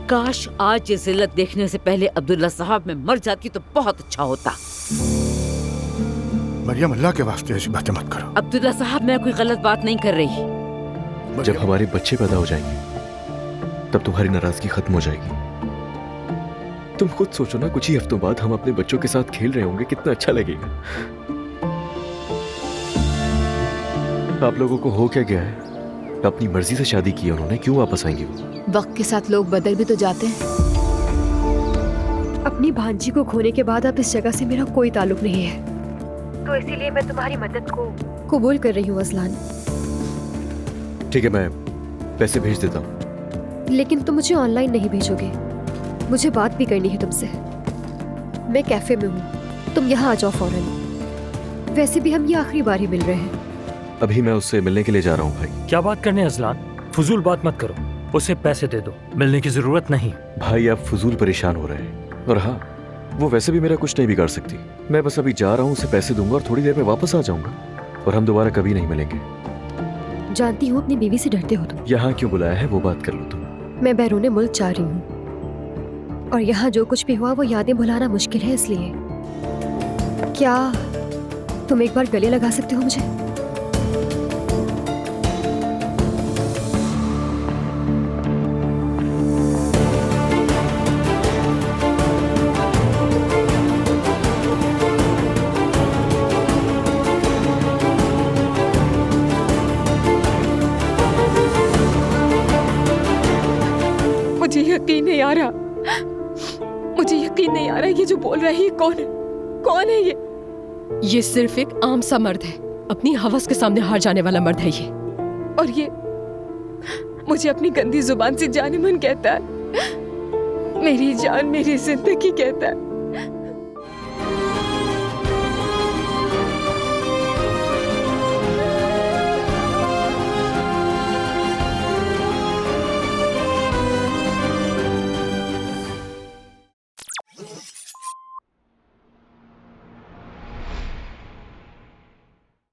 काश आज ये जिल्लत देखने से पहले अब्दुल्ला साहब मैं मर जाती तो बहुत अच्छा होता। मरियम, अल्लाह के वास्ते ऐसी बातें मत करो। अब्दुल्ला साहब, मैं कोई गलत बात नहीं कर रही। जब हमारे बच्चे पैदा हो जाएंगे तब तुम्हारी नाराजगी खत्म हो जाएगी। तुम खुद सोचो ना, कुछ ही हफ्तों बाद हम अपने बच्चों के साथ खेल रहे होंगे, कितना अच्छा लगेगा। आप लोगों को हो क्या गया है? अपनी मर्जी से शादी की है उन्होंने, क्यों वापस आएंगे वो? वक्त के साथ लोग बदल भी तो जाते हैं। अपनी भांजी को खोने के बाद अब इस जगह से मेरा कोई ताल्लुक नहीं है, तो इसीलिए मैं तुम्हारी मदद को कबूल कर रही हूँ अज़लान। ठीक है, मैं पैसे भेज देता हूँ। लेकिन तुम मुझे ऑनलाइन नहीं भेजोगे, मुझे बात भी करनी है तुमसे। मैं कैफे में हूँ, तुम यहाँ आ जाओ फौरन। वैसे भी हम ये आखिरी बार ही मिल रहे हैं। अभी मैं उससे मिलने के लिए जा रहा हूँ भाई। क्या बात करने अज़लान, फजूल बात मत करो। उसे पैसे दे दो, मिलने की जरूरत नहीं। भाई आप फजूल परेशान हो रहे हैं, और हाँ, वो वैसे भी मेरा कुछ नहीं बिगाड़ सकती। मैं बस अभी जा रहा हूँ, उसे पैसे दूंगा और थोड़ी देर में वापस आ जाऊंगा, और हम दोबारा कभी नहीं मिलेंगे। जानती हूँ अपनी बीवी से डरते हो तुम। यहाँ क्यों बुलाया है वो बात कर लो तुम। मैं बैरूने मुल्क जा रही हूँ, और यहाँ जो कुछ भी हुआ वो यादें भुलाना मुश्किल है, इसलिए क्या तुम एक बार गले लगा सकते हो मुझे? मुझे यकीन नहीं आ रहा, मुझे यकीन नहीं आ रहा ये जो बोल रहा है ये कौन है? कौन है ये? ये सिर्फ एक आम सा मर्द है, अपनी हवस के सामने हार जाने वाला मर्द है ये। और ये मुझे अपनी गंदी जुबान से जाने मन कहता है, मेरी जान मेरी जिंदगी कहता है।